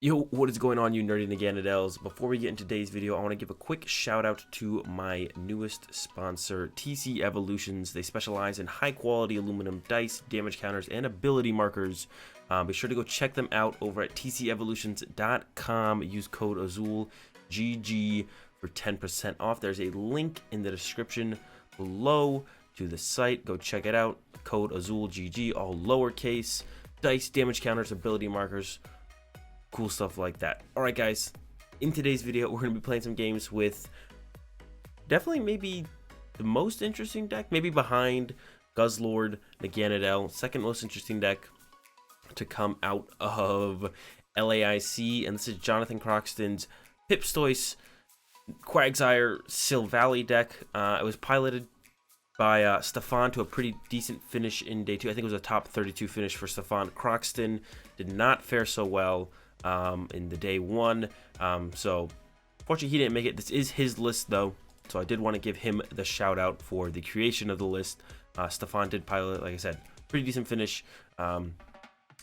Yo, what is going on, you nerdy Naganadels? Before we get into today's video, I want to give a quick shout out to my newest sponsor, TC Evolutions. They specialize in high quality aluminum dice, damage counters, and ability markers. Be sure to go check them out over at tcevolutions.com. Use code AzulGG for 10% off. There's a link in the description below to the site. Go check it out. Code AzulGG, all lowercase. Dice, damage counters, ability markers. Cool stuff like that. All right, guys, in today's video we're going to be playing some games with definitely maybe the most interesting deck, maybe behind Guzzlord, Naganadel, second most interesting deck to come out of LAIC, and this is Jonathan Croxton's PipStoise Quagsire Silvally deck. It was piloted by Stefan to a pretty decent finish in day 2. I think it was a top 32 finish for Stefan. Croxton did not fare so well in the day 1, so fortunately he didn't make it. This is his list though, so I did want to give him the shout out for the creation of the list. Stefan did pilot, like I said, pretty decent finish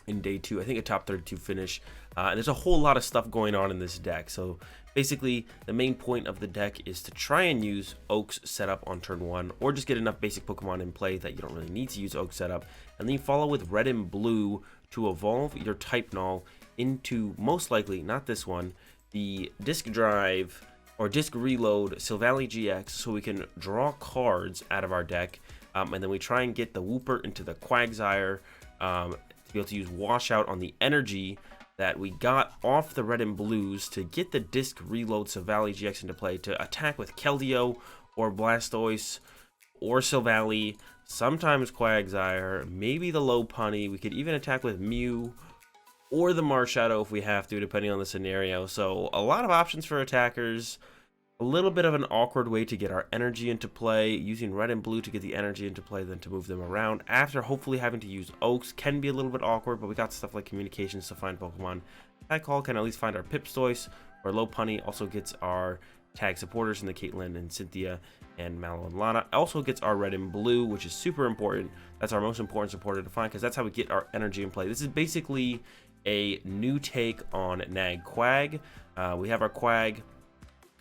in day 2. I think a top 32 finish, and there's a whole lot of stuff going on in this deck. So basically the main point of the deck is to try and use Oak's setup on turn 1, or just get enough basic Pokemon in play that you don't really need to use Oak's setup, and then you follow with Red and Blue to evolve your type Null into, most likely, not this one, the Disc Drive or Disc Reload Silvally-GX, so we can draw cards out of our deck, and then we try and get the Wooper into the Quagsire to be able to use Washout on the energy that we got off the Red and Blues to get the Disc Reload Silvally-GX into play to attack with Keldeo or Blastoise or Silvally, sometimes Quagsire, maybe the Lopunny. We could even attack with Mew or the Marshadow if we have to, depending on the scenario. So a lot of options for attackers. A little bit of an awkward way to get our energy into play, using Red and Blue to get the energy into play, then to move them around after hopefully having to use Oaks can be a little bit awkward, but we got stuff like Communications to find Pokemon. Tag Call can at least find our PipStoise, or Lopunny also gets our tag supporters in the Caitlin and Cynthia and Mallow Lana. Also gets our Red and Blue, which is super important. That's our most important supporter to find, because that's how we get our energy in play. This is basically a new take on Nag Quag. We have our Quag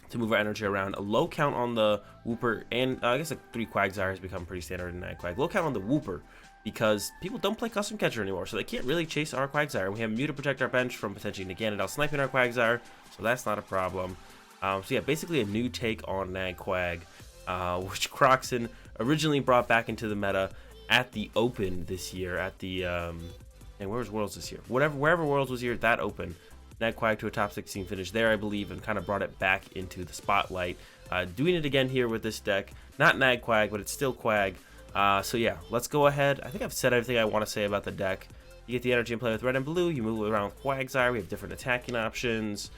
to move our energy around. A low count on the Wooper, and I guess like 3 Quagsire has become pretty standard in Nag Quag. Low count on the Wooper because people don't play custom catcher anymore, so they can't really chase our Quagsire. We have Mew to protect our bench from potentially Naganadel sniping our Quagsire, so that's not a problem. So yeah, basically a new take on Nag Quag, which Croxton originally brought back into the meta at the Open this year, at the and where was Worlds this year? Wherever Worlds was here, that Open. Nag Quag to a top 16 finish there, I believe, and kind of brought it back into the spotlight. Doing it again here with this deck. Not Nag Quag, but it's still Quag. So yeah, let's go ahead. I think I've said everything I want to say about the deck. You get the energy and play with Red and Blue. You move around with Quagsire. We have different attacking options.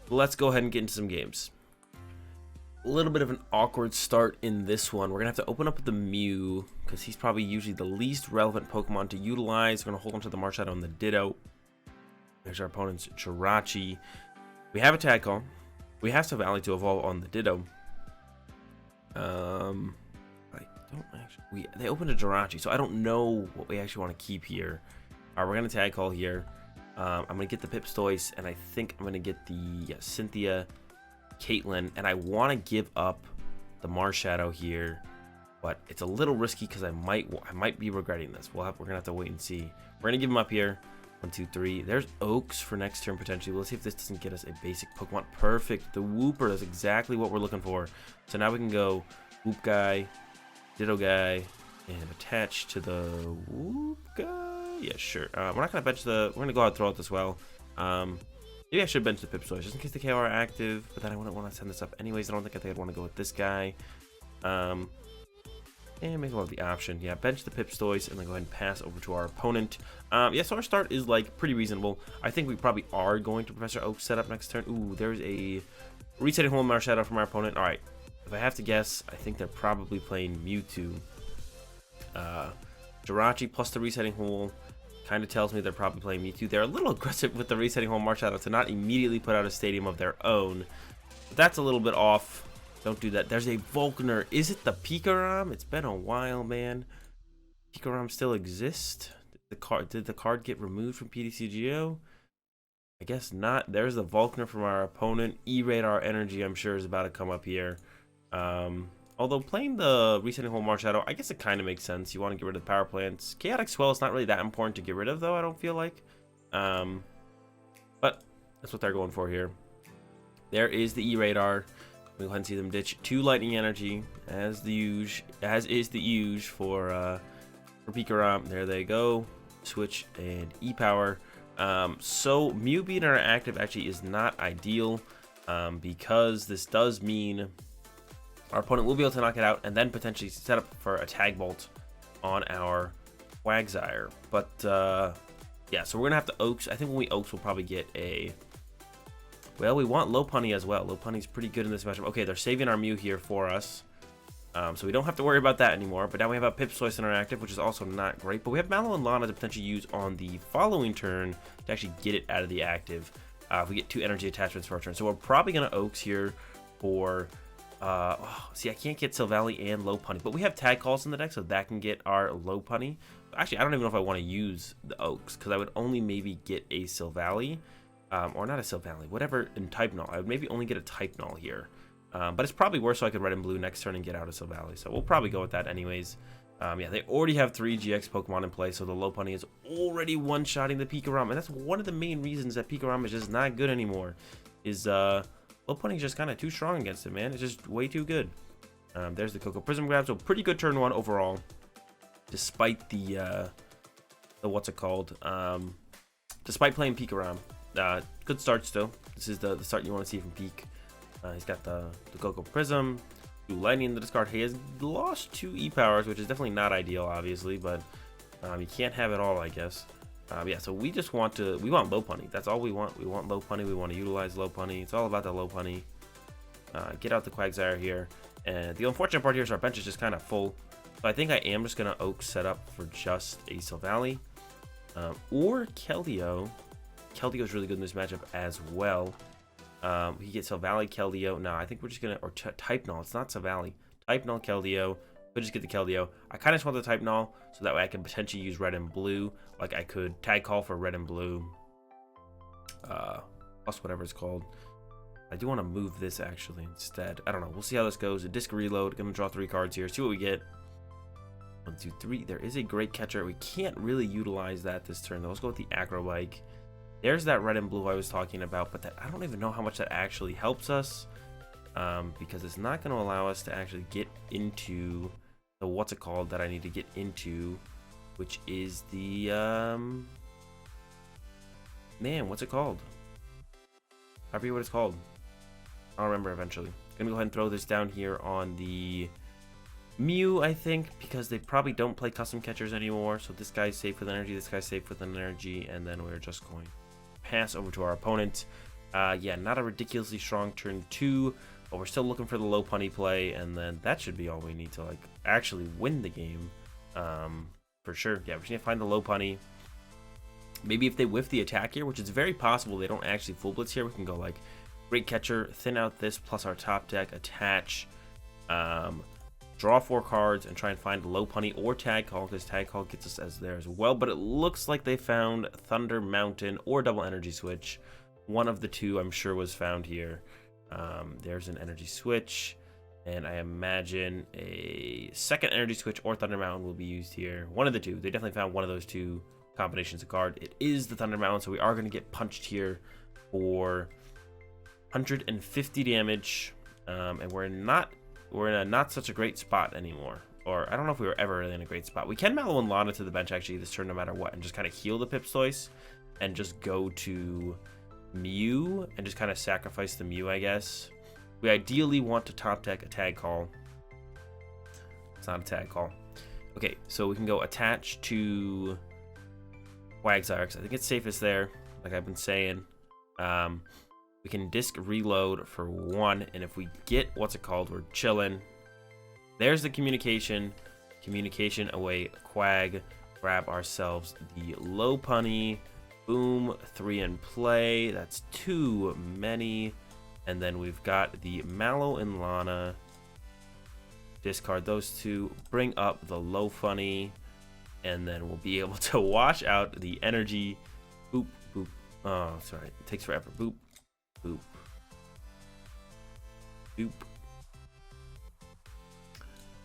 Let's go ahead and get into some games. A little bit of an awkward start in this one. We're going to have to open up with the Mew, because he's probably usually the least relevant Pokemon to utilize. We're going to hold on to the Marshadow and the Ditto. There's our opponent's Jirachi. We have a Tag Call. We have Silvally to evolve on the Ditto. I don't actually... They opened a Jirachi, so I don't know what we actually want to keep here. We're going to Tag Call here. I'm going to get the PipStoise, and I think I'm going to get the Cynthia Caitlin, and I want to give up the Marshadow here, but it's a little risky because I might be regretting this. We're gonna have to wait and see. We're gonna give him up here. 1, 2, 3. There's Oaks for next turn potentially. Let's see if this doesn't get us a basic Pokemon. Perfect. The Wooper is exactly what we're looking for. So now we can go Whoop guy, Ditto guy, and attach to the Whoop guy. Yeah, sure. We're not gonna bench the. We're gonna go ahead and throw out this well. Maybe I should bench the PipStoise just in case the KO are active, but then I wouldn't want to send this up anyways. I think I'd want to go with this guy. And make a lot of the option. Yeah, bench the PipStoise and then go ahead and pass over to our opponent. Yeah, so our start is like pretty reasonable. I think we probably are going to Professor Oak set up next turn. Ooh, there's a resetting hole Marshadow from our opponent. All right, if I have to guess, I think they're probably playing Mewtwo. Jirachi plus the resetting hole kind of tells me they're probably playing Mewtwo. They're a little aggressive with the resetting hole Marshadow to not immediately put out a stadium of their own. But that's a little bit off. Don't do that. There's a Volkner. Is it the Pikarom? It's been a while, man. Pikarom still exist? Did the card get removed from PTCGO? I guess not. There's the Vulcan from our opponent. E-Radar Energy, I'm sure, is about to come up here. Although playing the Resetting Hole Marshadow, I guess it kind of makes sense. You want to get rid of the power plants. Chaotic Swell is not really that important to get rid of, though, I don't feel like. But that's what they're going for here. There is the E-Radar. We'll go ahead and see them ditch 2 Lightning Energy, as is the usual for Pikachu. There they go. Switch and E-Power. So Mew being our active actually is not ideal, because this does mean our opponent will be able to knock it out and then potentially set up for a Tag Bolt on our Quagsire. But yeah, so we're gonna have to Oaks. I think when we Oaks, we'll probably get a. Well, we want Lopunny as well. Lopunny's pretty good in this matchup. Okay, they're saving our Mew here for us. So we don't have to worry about that anymore. But now we have a PipStoise in our active, which is also not great. But we have Mallow and Lana to potentially use on the following turn to actually get it out of the active. If we get 2 energy attachments for our turn. So we're probably going to Oaks here for... see, I can't get Silvally and Lopunny. But we have Tag Calls in the deck, so that can get our Lopunny. Actually, I don't even know if I want to use the Oaks, because I would only maybe get a Silvally. Or not a Silvally, whatever in Type Null. I would maybe only get a Type Null here. But it's probably worse so I could Red and Blue next turn and get out of Silvally. So we'll probably go with that anyways. Yeah, they already have 3 GX Pokemon in play, so the Lopunny is already one-shotting the Pikachu. And that's one of the main reasons that Pikachu is just not good anymore. Is Lopunny is just kind of too strong against it, man. It's just way too good. There's the Cocoa Prism Grab, so pretty good turn 1 overall. Despite the what's it called? Despite playing Pikachu. Good start still. This is the start you want to see from Peak. He's got the Cocoa Prism, 2 Lightning in the discard. He has lost 2 E-Powers, which is definitely not ideal, obviously, but you can't have it all, I guess. Yeah, so we just want Lopunny. That's all we want. We want Lopunny. We want to utilize Lopunny. It's all about the Lopunny. Get out the Quagsire here. And the unfortunate part here is our bench is just kind of full. So I think I am just going to Oak set up for just a Silvally. Or Keldeo. Keldeo is really good in this matchup as well. We can get Silvally, Keldeo. No, I think we're just gonna, or Type Null. It's not Silvally. Type Null, Keldeo. We'll just get the Keldeo. I kind of just want the Type Null so that way I can potentially use Red and Blue. Like I could Tag Call for Red and Blue. Plus whatever it's called. I do want to move this actually instead. I don't know. We'll see how this goes. A disc reload. Gonna draw 3 cards here. See what we get. 1, 2, 3. There is a Great Catcher. We can't really utilize that this turn though. Let's go with the Acro Bike. There's that Red and Blue I was talking about, but that I don't even know how much that actually helps us, because it's not going to allow us to actually get into the what's it called that I need to get into, which is the man, what's it called? I forget what it's called. I'll remember eventually. Gonna go ahead and throw this down here on the Mew, I think, because they probably don't play custom catchers anymore. So this guy's safe with energy, this guy's safe with energy, and then we're just going to pass over to our opponent. Yeah, not a ridiculously strong turn 2, but we're still looking for the Lopunny play, and then that should be all we need to like actually win the game. For sure. Yeah, we just need to find the Lopunny. Maybe if they whiff the attack here, which is very possible they don't actually full blitz here, we can go like Great Catcher, thin out this plus our top deck, attach, draw 4 cards, and try and find Lopunny or Tag Call, because Tag Call gets us as there as well. But it looks like they found Thunder Mountain or Double Energy Switch. One of the 2 I'm sure was found here. There's an Energy Switch, and I imagine a second Energy Switch or Thunder Mountain will be used here. One of the 2. They definitely found one of those 2 combinations of card. It is the Thunder Mountain, so we are going to get punched here for 150 damage, and we're in a not such a great spot anymore. Or I don't know if we were ever really in a great spot. We can Mallow and Lana to the bench actually this turn no matter what, and just kind of heal the PipStoise and just go to Mew and just kind of sacrifice the Mew, I guess. We ideally want to top deck a Tag Call. It's not a Tag Call. Okay, so we can go attach to Quagsire, because I think it's safest there, like I've been saying. We can disc reload for 1, and if we get what's it called, we're chilling. There's the communication away, Quag, grab ourselves the Lopunny, boom, 3 in play, that's too many. And then we've got the Mallow and Lana, discard those 2, bring up the Lopunny, and then we'll be able to wash out the energy, boop, boop, Oh, sorry. It takes forever. Boop. Boop. Boop.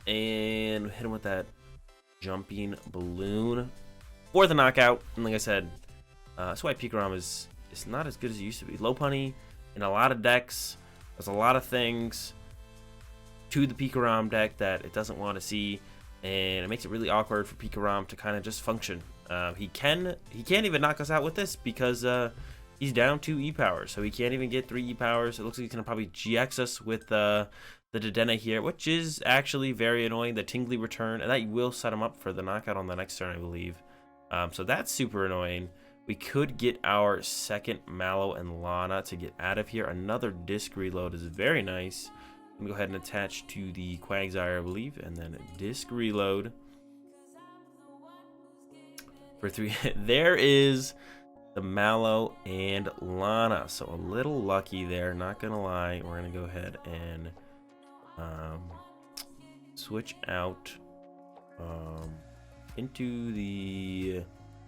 And hit him with that jumping balloon for the knockout. And like I said, that's why Pikarom is not as good as it used to be. Lopunny in a lot of decks. There's a lot of things to the Pikarom deck that it doesn't want to see, and it makes it really awkward for Pikarom to kind of just function. He can't even knock us out with this because he's down 2 E-powers, so he can't even get 3 E-powers. It looks like he's gonna probably GX us with the Dedenne here, which is actually very annoying. The Tingly return, and that will set him up for the knockout on the next turn, I believe. So that's super annoying. We could get our second Mallow and Lana to get out of here. Another disc reload is very nice. Let me go ahead and attach to the Quagsire, I believe, and then disc reload for 3. There is the Mallow and Lana. So a little lucky there, not gonna lie. We're gonna go ahead and switch out into the...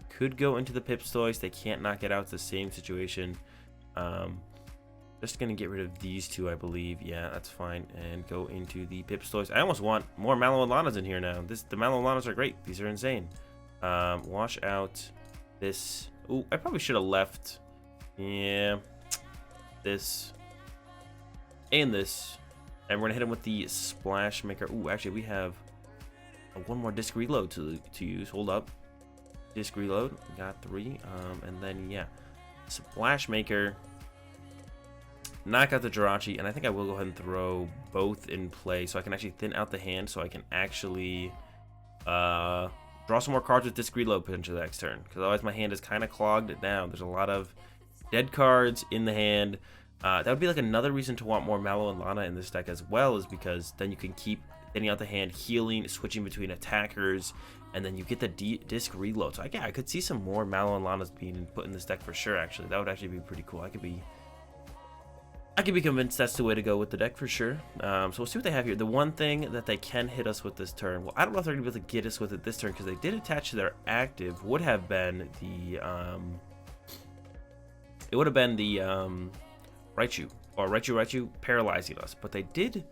Could go into the PipStoise. They can't knock it out. It's the same situation. Just gonna get rid of these 2, I believe. Yeah, that's fine. And go into the PipStoise. I almost want more Mallow and Lanas in here now. The Mallow and Lanas are great. These are insane. Wash out this. Oh, I probably should have left. Yeah, this and this. And we're gonna hit him with the Splash Maker. Ooh, actually, we have one more disc reload to use. Hold up. Disc reload, got 3, and then yeah, Splash Maker, knock out the Jirachi, and I think I will go ahead and throw both in play so I can actually thin out the hand, so I can actually draw some more cards with disc reload potentially next turn, because otherwise my hand is kind of clogged down. There's a lot of dead cards in the hand. That would be like another reason to want more Mallow and Lana in this deck as well, is because then you can keep thinning out the hand, healing, switching between attackers, and then you get the disc reload. So yeah, I could see some more Mallow and Lanas being put in this deck for sure. Actually, that would actually be pretty cool. I could be convinced that's the way to go with the deck for sure. So we'll see what they have here. The one thing that they can hit us with this turn, well, I don't know if they're gonna be able to get us with it this turn, because they did attach to their active. Would have been the it would have been the Raichu or Raichu paralyzing us, but they did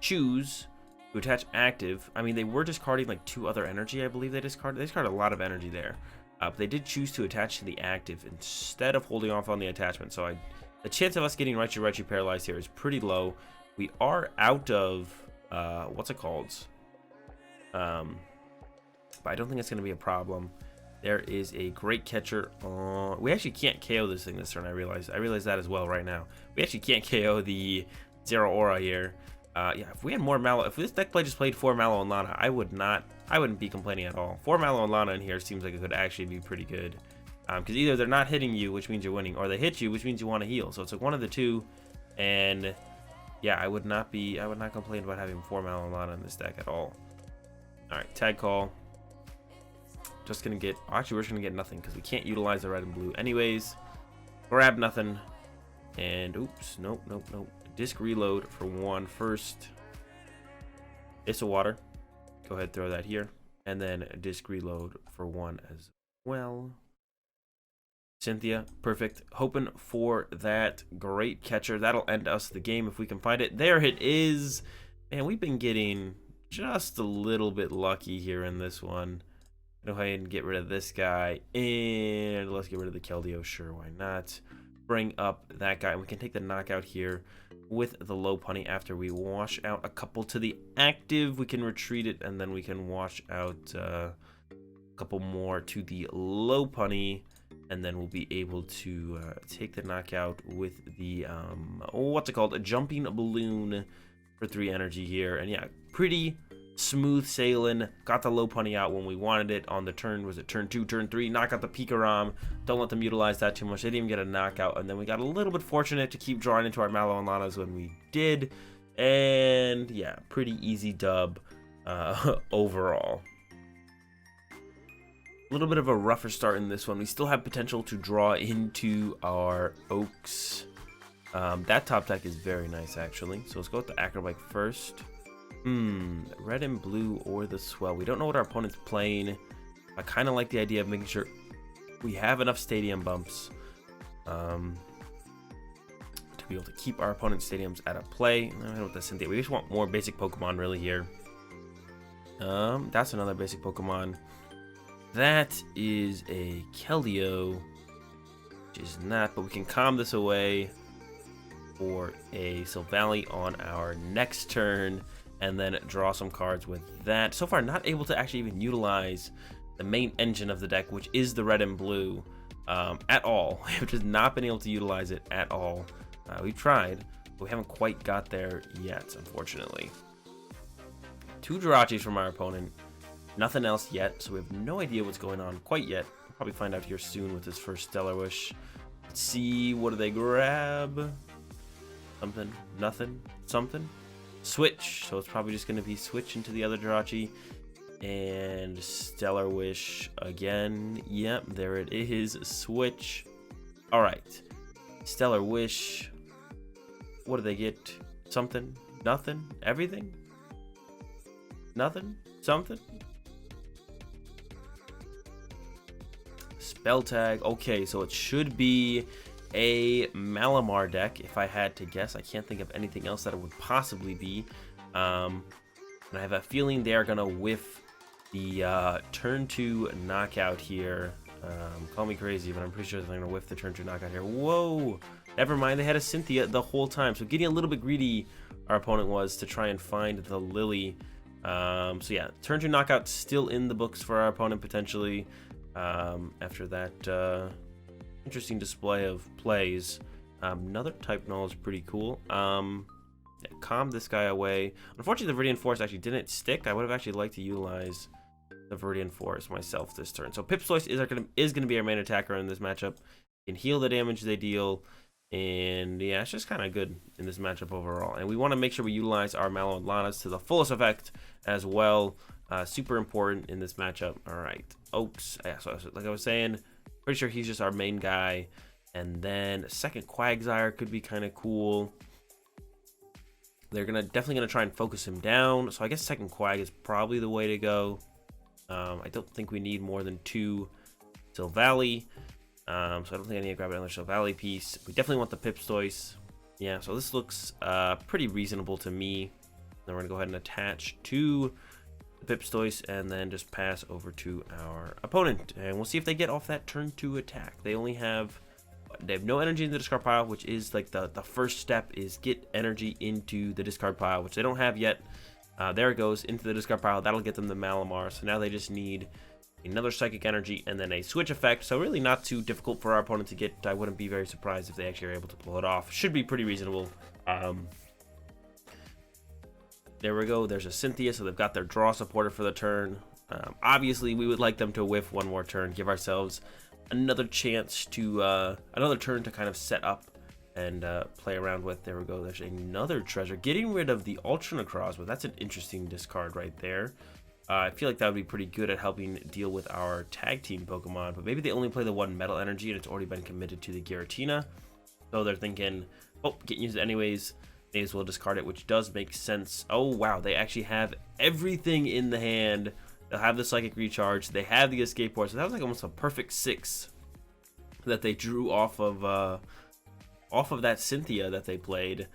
choose to attach active. I mean, they were discarding like 2 other energy, I believe they discarded a lot of energy there. But they did choose to attach to the active instead of holding off on the attachment. So the chance of us getting Raichu paralyzed here is pretty low. We are out of what's it called? But I don't think it's going to be a problem. There is a Great Catcher. We actually can't KO this thing this turn. I realize that as well right now. We actually can't KO the Zero Aura here. Yeah, if we had more Mallow, if this deck play just played 4 Mallow and Lana, I wouldn't be complaining at all. 4 Mallow and Lana in here seems like it could actually be pretty good. Because either they're not hitting you, which means you're winning, or they hit you, which means you want to heal. So it's like one of the 2. And yeah, I would not complain about having 4 Mallow and Lana in this deck at all. Alright, Tag Call. Just gonna get, actually we're just gonna get nothing because we can't utilize the red and blue anyways. Grab nothing. And oops, nope. Disc reload for 1 first. It's a water. Go ahead, throw that here. And then a disc reload for 1 as well. Cynthia, perfect. Hoping for that Great Catcher. That'll end us the game if we can find it. There it is. And we've been getting just a little bit lucky here in this one. Go ahead and get rid of this guy. And let's get rid of the Keldeo. Sure, why not? Bring up that guy. And we can take the knockout here with the Lopunny after we wash out a couple to the active. We can retreat it, and then we can wash out a couple more to the Lopunny, and then we'll be able to take the knockout with the what's it called, a jumping balloon for 3 energy here. And yeah, pretty smooth sailing. Got the Lopunny out when we wanted it on the turn. Was it turn 2, turn 3? Knock out the Pikarom. Don't let them utilize that too much. They didn't even get a knockout, and then we got a little bit fortunate to keep drawing into our Mallow and Lanas when we did. And yeah, pretty easy dub overall. A little bit of a rougher start in this one. We still have potential to draw into our Oaks. That top deck is very nice actually. So let's go with the Acro Bike first. Red and blue or the Swell. We don't know what our opponent's playing. I kind of like the idea of making sure we have enough stadium bumps to be able to keep our opponent's stadiums out of play. I don't know what the Cynthia. We just want more basic Pokemon really here. That's another basic Pokemon. That is a Keldeo, which is not, but we can calm this away for a Silvally on our next turn, and then draw some cards with that. So far, not able to actually even utilize the main engine of the deck, which is the red and blue, at all. We've just not been able to utilize it at all. We've tried, but we haven't quite got there yet, unfortunately. 2 Jirachis from our opponent. Nothing else yet, so we have no idea what's going on quite yet. We'll probably find out here soon with his first Stellar Wish. Let's see, what do they grab? Something, nothing, something. Switch, so it's probably just going to be switch into the other Jirachi. And Stellar Wish again. Yep, there it is. Switch. Alright. Stellar Wish. What do they get? Something? Nothing? Everything? Nothing? Something? Spell Tag. Okay, so it should be a Malamar deck, if I had to guess. I can't think of anything else that it would possibly be. And I have a feeling they are going to whiff the turn 2 knockout here. Call me crazy, but I'm pretty sure they're going to whiff the turn 2 knockout here. Whoa! Never mind, they had a Cynthia the whole time. So getting a little bit greedy, our opponent was, to try and find the Lily. So yeah, turn 2 knockout still in the books for our opponent, potentially. After that interesting display of plays. Another type null is pretty cool. Yeah, calm this guy away. Unfortunately, the Viridian Force actually didn't stick. I would have actually liked to utilize the Viridian Force myself this turn. So PipStoise is going to be our main attacker in this matchup. Can heal the damage they deal. And yeah, it's just kind of good in this matchup overall. And we want to make sure we utilize our Mallow Lanas to the fullest effect as well. Super important in this matchup. All right. Oaks. Yeah, so like I was saying, pretty sure he's just our main guy. And then second Quagsire could be kind of cool. They're definitely gonna try and focus him down. So I guess second Quag is probably the way to go. I don't think we need more than 2 Silvally. So I don't think I need to grab another Silvally piece. We definitely want the PipStoise. Yeah, so this looks pretty reasonable to me. Then we're gonna go ahead and attach to the PipStoise and then just pass over to our opponent. And we'll see if they get off that turn 2 attack. They have no energy in the discard pile, which is like the first step, is get energy into the discard pile, which they don't have yet. There it goes into the discard pile. That'll get them the Malamar. So now they just need another Psychic Energy and then a switch effect. So really not too difficult for our opponent to get. I wouldn't be very surprised if they actually are able to pull it off. Should be pretty reasonable. There we go. There's a Cynthia, so they've got their draw supporter for the turn. Obviously, we would like them to whiff one more turn, give ourselves another chance to another turn to kind of set up and play around with. There we go. There's another treasure. Getting rid of the Ultra Necroz, but that's an interesting discard right there. I feel like that would be pretty good at helping deal with our tag team Pokemon, but maybe they only play the 1 Metal Energy and it's already been committed to the Giratina. So they're thinking, oh, getting used anyways, may as well discard it, which does make sense. Oh, wow, they actually have everything in the hand. They'll have the Psychic Recharge, they have the Escape Board, so that was like almost a perfect 6 that they drew off of that Cynthia that they played.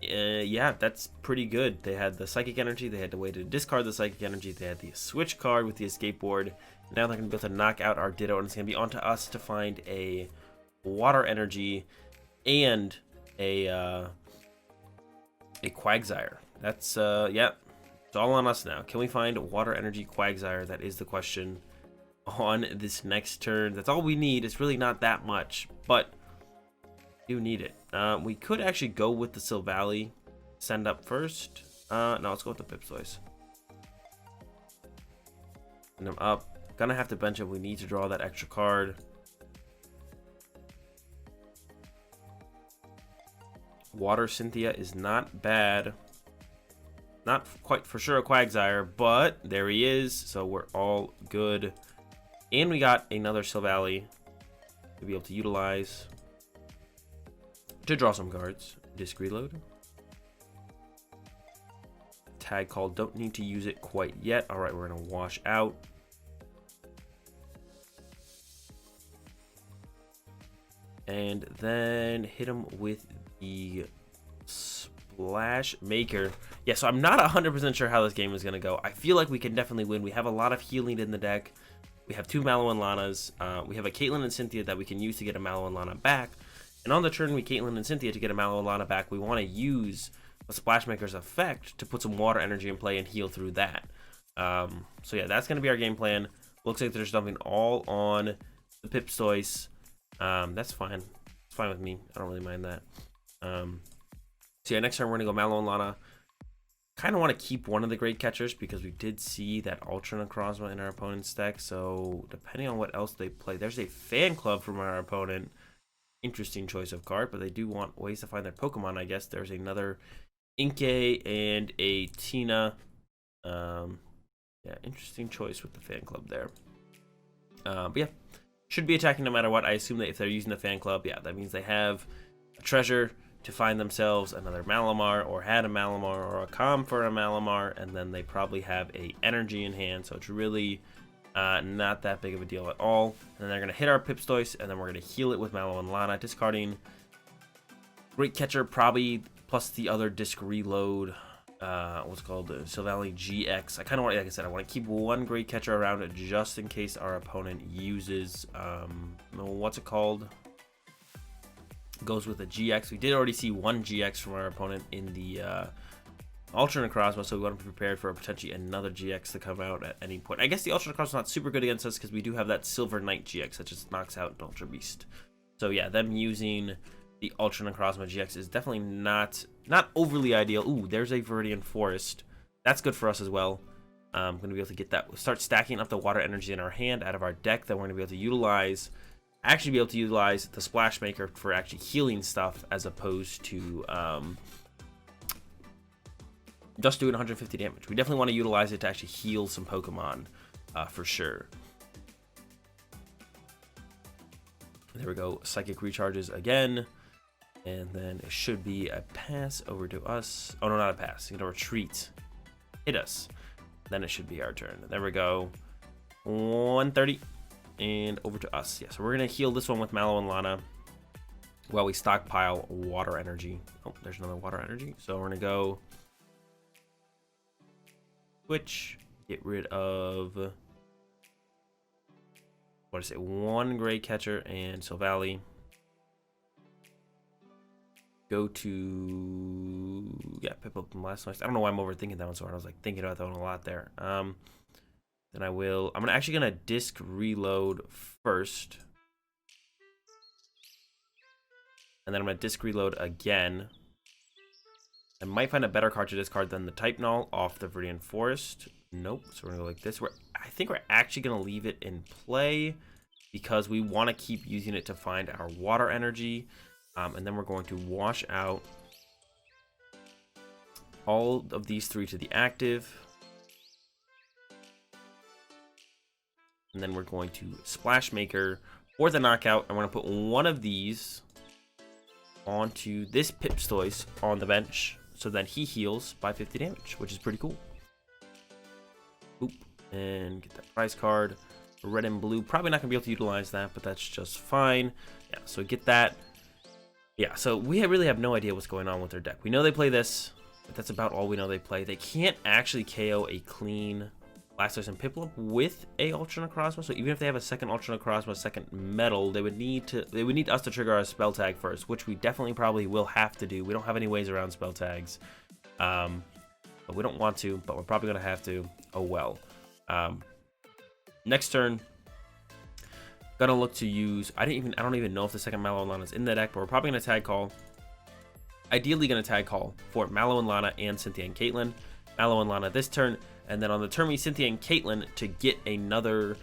Yeah, that's pretty good. They had the Psychic Energy, they had the way to discard the Psychic Energy, they had the Switch card with the Escape Board. Now they're going to be able to knock out our Ditto, and it's going to be on to us to find a Water Energy and a Quagsire. That's, yeah, it's all on us now. Can we find Water Energy Quagsire? That is the question on this next turn. That's all we need. It's really not that much, but do need it. We could actually go with the Silvally send up first. No, let's go with the PipStoise. And I'm up. Gonna have to bench it. We need to draw that extra card. Water Cynthia is not bad. Not quite for sure a Quagsire, but there he is. So we're all good. And we got another Silvally to be able to utilize to draw some cards. Disc reload. Tag Call, don't need to use it quite yet. All right, we're gonna wash out. and then hit him with the Splash Maker. Yeah, so I'm not 100% sure how this game is going to go. I feel like we can definitely win. We have a lot of healing in the deck. We have 2 Mallow and Lanas. We have a Caitlin and Cynthia that we can use to get a Mallow and Lana back. And on the turn we Caitlin and Cynthia to get a Mallow and Lana back, we want to use a Splash Maker's effect to put some water energy in play and heal through that. So yeah, that's going to be our game plan. Looks like they're dumping all on the PipStoise. That's fine. It's fine with me. I don't really mind that. So yeah, next turn we're going to go Mallow and Lana. Kind of want to keep one of the Great Catchers because we did see that Ultra Necrozma in our opponent's deck. So depending on what else they play, there's a Fan Club from our opponent. Interesting choice of card, but they do want ways to find their Pokemon, I guess. There's another Inkay and a Tina. Yeah, interesting choice with the Fan Club there. But yeah, should be attacking no matter what. I assume that if they're using the Fan Club, yeah, that means they have a treasure to find themselves another Malamar, or had a Malamar, or a Com for a Malamar, and then they probably have a energy in hand, so it's really not that big of a deal at all. And then they're going to hit our PipStoise, and then we're going to heal it with Mallow and Lana, discarding Great Catcher, probably, plus the other disc reload, what's it called, Silvally-GX. I kind of want, like I said, I want to keep one Great Catcher around it just in case our opponent uses, what's it called? Goes with a GX. We did already see one GX from our opponent in the Ultra Necrozma, so we want to be prepared for potentially another GX to come out at any point. I guess the Ultra Necrozma is not super good against us because we do have that Silver Knight GX that just knocks out an Ultra Beast. So yeah, them using the Ultra Necrozma GX is definitely not overly ideal. Ooh, there's a Viridian Forest. That's good for us as well. I'm going to be able to get that. Start stacking up the water energy in our hand out of our deck that we're going to be able to utilize. Actually be able to utilize the Splash Maker for actually healing stuff as opposed to just doing 150 damage. We definitely want to utilize it to actually heal some Pokemon for sure. There we go. Psychic recharges again. And then it should be a pass over to us. Oh, no, not a pass. You know, retreat. Hit us. Then it should be our turn. There we go. 130. And over to us. Yeah, so we're going to heal this one with Mallow and Lana while we stockpile water energy. Oh, there's another water energy. So we're going to go switch, get rid of, what is it, one Great Catcher and Silvally. Go to, yeah, Piplup and Blastoise. I don't know why I'm overthinking that one so hard. I was like thinking about that one a lot there. Then I'm actually gonna disc reload first. And then I'm gonna disc reload again. I might find a better card to discard than the Type Null off the Viridian Forest. Nope, so we're gonna go like this. I think we're actually gonna leave it in play because we wanna keep using it to find our water energy. And then we're going to wash out all of these 3 to the active. And then we're going to Splash Maker for the knockout. I'm going to put one of these onto this PipStoise on the bench so that he heals by 50 damage, which is pretty cool. Boop. And get that prize card. Red and blue. Probably not going to be able to utilize that, but that's just fine. Yeah, so get that. Yeah, so we really have no idea what's going on with their deck. We know they play this, but that's about all we know they play. They can't actually KO a clean Blastoise and Piplup with a Ultra Necrozma, so even if they have a second Ultra Necrozma, second Metal, they would need us to trigger our spell tag first, which we definitely probably will have to do. We don't have any ways around spell tags, but we don't want to, but we're probably gonna have to. Oh well. Next turn, gonna look to use. I don't even know if the second Mallow and Lana is in the deck, but we're probably gonna tag call. Ideally, gonna tag call for Mallow and Lana and Cynthia and Caitlin. Mallow and Lana this turn. And then on the turn we Cynthia and Caitlin to get another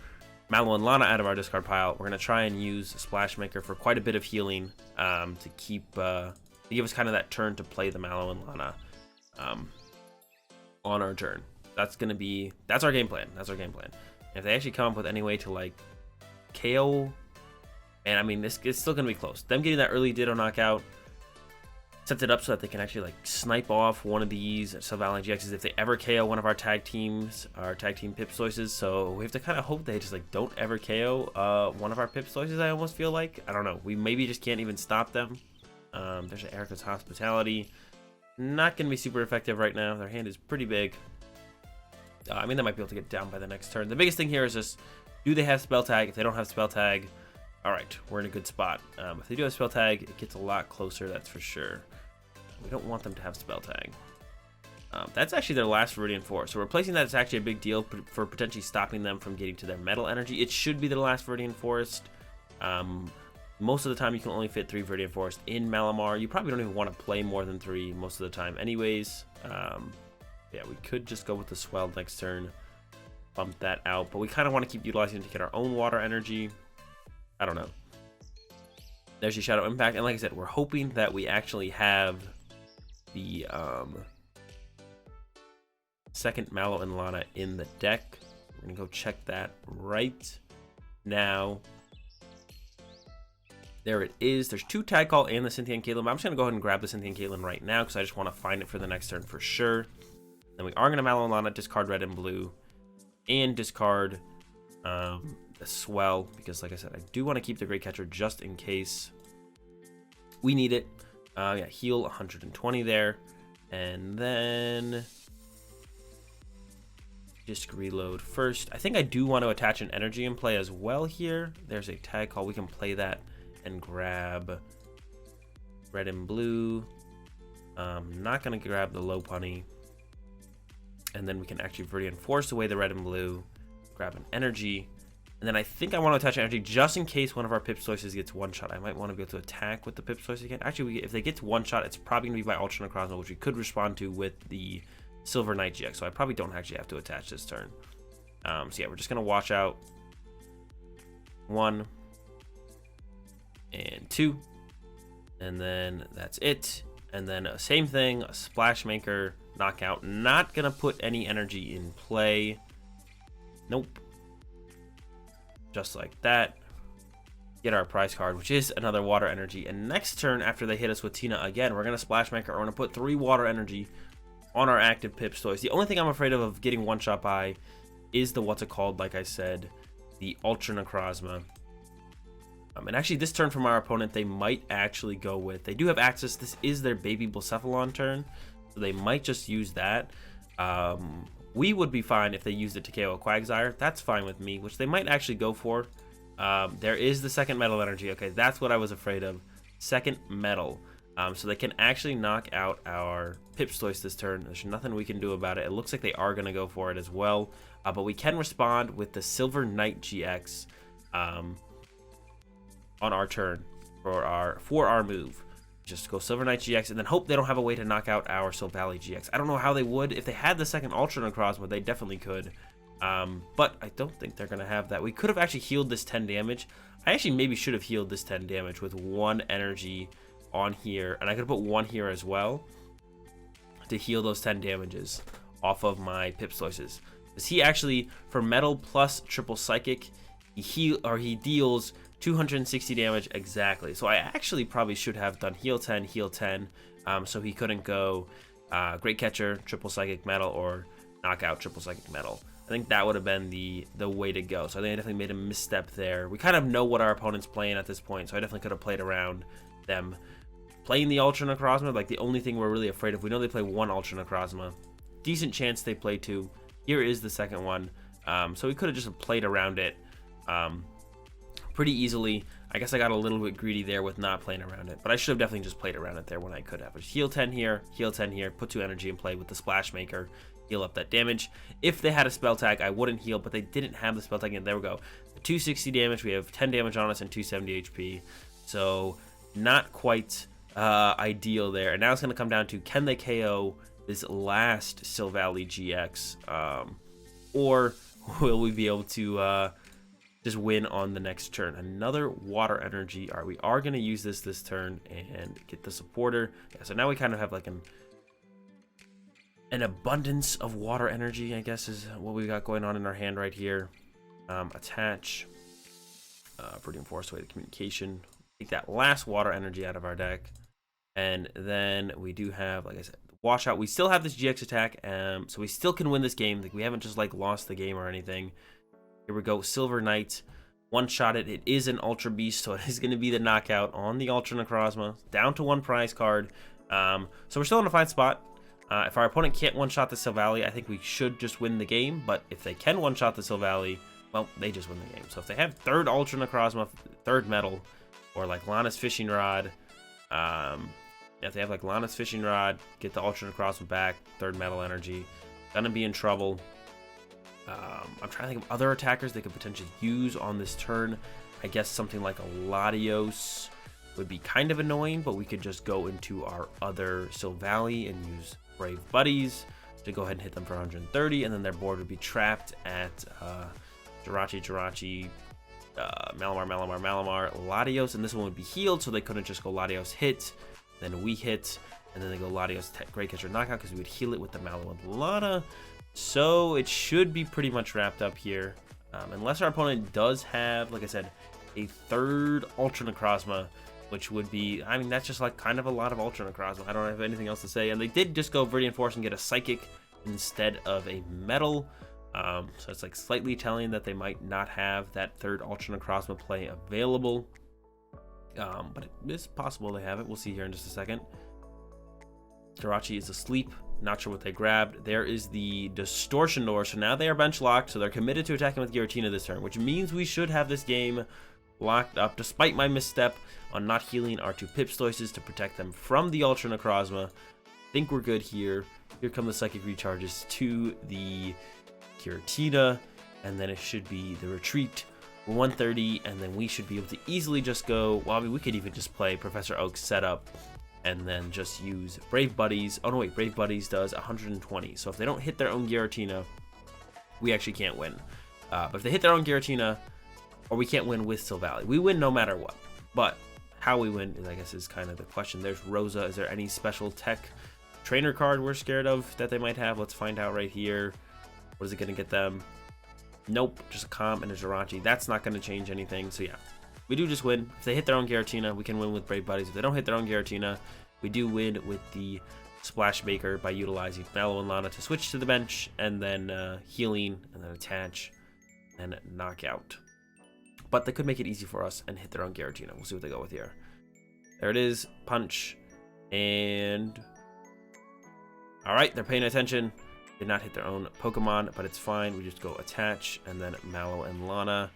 Mallow and Lana out of our discard pile, we're going to try and use Splash Maker for quite a bit of healing to give us kind of that turn to play the Mallow and Lana on our turn. That's our game plan. That's our game plan. And if they actually come up with any way to like KO, and I mean, it's still going to be close. Them getting that early Ditto knockout, sets it up so that they can actually like snipe off one of these Silvally-GXs if they ever KO one of our tag team PipStoises. So we have to kind of hope they just like don't ever KO one of our PipStoises. I almost feel like, I don't know, we maybe just can't even stop them. There's an Erica's Hospitality, not gonna be super effective right now. Their hand is pretty big. I mean, they might be able to get down by the next turn. The biggest thing here is just, do they have spell tag? If they don't have spell tag, all right, we're in a good spot. If they do have spell tag, it gets a lot closer, that's for sure. We don't want them to have spell tag. That's actually their last Viridian Forest. So replacing that is actually a big deal for potentially stopping them from getting to their metal energy. It should be their last Viridian Forest. Most of the time you can only fit 3 Viridian Forests in Malamar. You probably don't even want to play more than 3 most of the time anyways. Yeah, we could just go with the Swell next turn. Bump that out. But we kind of want to keep utilizing it to get our own water energy. I don't know. There's your Shadow Impact. And like I said, we're hoping that we actually have the second Mallow and Lana in the deck. We're going to go check that right now. There it is. There's 2 Tag Call and the Cynthia and Caitlin. I'm just going to go ahead and grab the Cynthia and Caitlin right now because I just want to find it for the next turn for sure. Then we are going to Mallow and Lana, discard red and blue, and discard the Swell because, like I said, I do want to keep the Great Catcher just in case we need it. Yeah, heal 120 there. And then just reload first. I think I do want to attach an energy in play as well here. There's a Tag Call. We can play that and grab red and blue. Not going to grab the Lopunny. And then we can actually Viridian Force away the red and blue. Grab an energy. And then I think I want to attach energy just in case one of our PipStoises gets one shot. I might want to be able to attack with the PipStoise again. Actually, if they get one shot, it's probably going to be by Ultra Necrozma, which we could respond to with the Silver Knight GX. So I probably don't actually have to attach this turn. So yeah, we're just going to watch out. 1 and 2. And then that's it. And then same thing, a Splash Maker, Knockout. Not going to put any energy in play. Nope. Just like that. Get our prize card, which is another water energy. And next turn, after they hit us with Tina again, we're going to Splash Maker. We're going to put 3 water energy on our active PipStoise. The only thing I'm afraid of getting one shot by is the what's it called, like I said, the Ultra Necrozma. And actually, this turn from our opponent, they might actually go with, they do have access. This is their Baby Blacephalon turn, so they might just use that. We would be fine if they used it to KO a Quagsire. That's fine with me, which they might actually go for. There is the second metal energy. Okay, that's what I was afraid of. Second metal. So they can actually knock out our PipStoise this turn. There's nothing we can do about it. It looks like they are going to go for it as well. But we can respond with the Silver Knight GX on our turn for our move. Just go Silver Knight GX and then hope they don't have a way to knock out our Silvally-GX. I don't know how they would. If they had the second Ultra Necrozma, they definitely could. But I don't think they're going to have that. We could have actually healed this 10 damage. I actually maybe should have healed this 10 damage with 1 energy on here. And I could have put 1 here as well to heal those 10 damages off of my PipStoises. Because he actually, for Metal plus Triple Psychic, he deals 260 damage exactly. So I actually probably should have done heal 10, so he couldn't go Great Catcher, Triple Psychic Metal, or Knockout, Triple Psychic Metal. I think that would have been the way to go. So I think I definitely made a misstep there. We kind of know what our opponent's playing at this point, so I definitely could have played around them playing the Ultra Necrozma. Like, the only thing we're really afraid of, we know they play 1 Ultra Necrozma. Decent chance they play 2. Here is the second one. So we could have just played around it pretty easily. I guess I got a little bit greedy there with not playing around it, but I should have definitely just played around it there when I could have. Just heal 10 here, put 2 energy in play with the Splash Maker, heal up that damage. If they had a spell tag, I wouldn't heal, but they didn't have the spell tag, and there we go. The 260 damage, we have 10 damage on us and 270 HP, so not quite ideal there. And now it's going to come down to, can they KO this last Silvally-GX, or will we be able to just win on the next turn? Another water energy. All right, we are going to use this turn and get the supporter. Yeah, so now we kind of have like an abundance of water energy, I guess, is what we got going on in our hand right here. Attach Viridian Force away the communication. Take that last water energy out of our deck, And then we do have, like I said, washout. We still have this GX attack, so we still can win this game. Like, we haven't just like lost the game or anything. Here we go, Silver Knight. One-shot it. It is an Ultra Beast, so it is going to be the knockout on the Ultra Necrozma. Down to 1 prize card. So we're still in a fine spot. If our opponent can't one-shot the Silvally, I think we should just win the game. But if they can one-shot the Silvally, well, they just win the game. So if they have 3rd Ultra Necrozma, 3rd Metal, or like Lana's Fishing Rod, if they have like Lana's Fishing Rod, get the Ultra Necrozma back, 3rd Metal Energy, gonna be in trouble. I'm trying to think of other attackers they could potentially use on this turn. I guess something like a Latios would be kind of annoying, but we could just go into our other Silvally and use Brave Buddies to go ahead and hit them for 130, and then their board would be trapped at Jirachi, Malamar, Latios, and this one would be healed, so they couldn't just go Latios hit, then we hit, and then they go Latios Great Catcher knockout because we would heal it with the Mallow Lana. So it should be pretty much wrapped up here, unless our opponent does have, like I said, a 3rd Ultra Necrozma, which would be, I mean, that's just like kind of a lot of Ultra Necrozma. I don't have anything else to say. And they did just go Viridian Force and get a Psychic instead of a Metal. So it's like slightly telling that they might not have that 3rd Ultra Necrozma play available. But it is possible they have it. We'll see here in just a second. Jirachi is asleep. Not sure what they grabbed. There is the Distortion Door. So now they are bench locked. So they're committed to attacking with Giratina this turn, which means we should have this game locked up, despite my misstep on not healing our 2 PipStoises to protect them from the Ultra Necrozma. Think we're good here. Here come the Psychic Recharges to the Giratina, and then it should be the retreat. 130, and then we should be able to easily just go, well, I mean, we could even just play Professor Oak's setup and then just use Brave Buddies. Oh no, wait, Brave Buddies does 120. So if they don't hit their own Giratina, we actually can't win. But if they hit their own Giratina, or we can't win with Silvally. We win no matter what. But how we win, I guess, is kind of the question. There's Rosa. Is there any special tech trainer card we're scared of that they might have? Let's find out right here. What is it going to get them? Nope, just a Calm and a Jirachi. That's not going to change anything. So yeah, we do just win. If they hit their own Giratina, we can win with Brave Buddies. If they don't hit their own Giratina, we do win with the Splash Maker by utilizing Mallow and Lana to switch to the bench, and then healing, and then attach, and knockout. But they could make it easy for us and hit their own Giratina. We'll see what they go with here. There it is, punch, and all right, they're paying attention. Did not hit their own Pokemon, but it's fine. We just go attach, and then Mallow and Lana.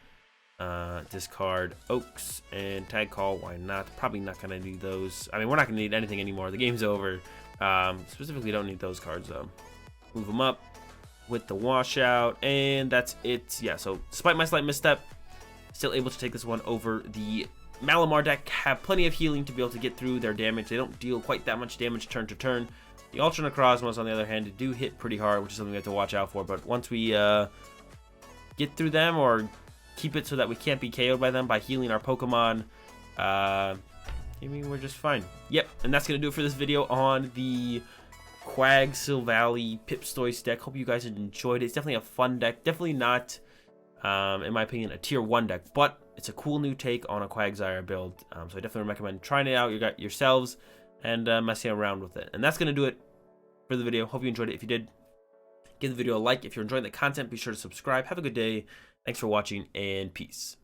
Discard Oaks and Tag Call. Why not? Probably not going to need those. I mean, we're not going to need anything anymore. The game's over. Specifically, don't need those cards, though. Move them up with the washout, and that's it. Yeah, so despite my slight misstep, still able to take this one over. The Malamar deck have plenty of healing to be able to get through their damage. They don't deal quite that much damage turn to turn. The Ultra Necrozmas, on the other hand, do hit pretty hard, which is something we have to watch out for. But once we get through them, or keep it so that we can't be KO'd by them by healing our Pokemon, I mean, we're just fine. Yep, and that's going to do it for this video on the Quag Silvally PipStoise deck. Hope you guys enjoyed it. It's definitely a fun deck. Definitely not, in my opinion, a tier 1 deck, but it's a cool new take on a Quagsire build. So I definitely recommend trying it out yourselves and messing around with it. And that's going to do it for the video. Hope you enjoyed it. If you did, give the video a like. If you're enjoying the content, be sure to subscribe. Have a good day. Thanks for watching, and peace.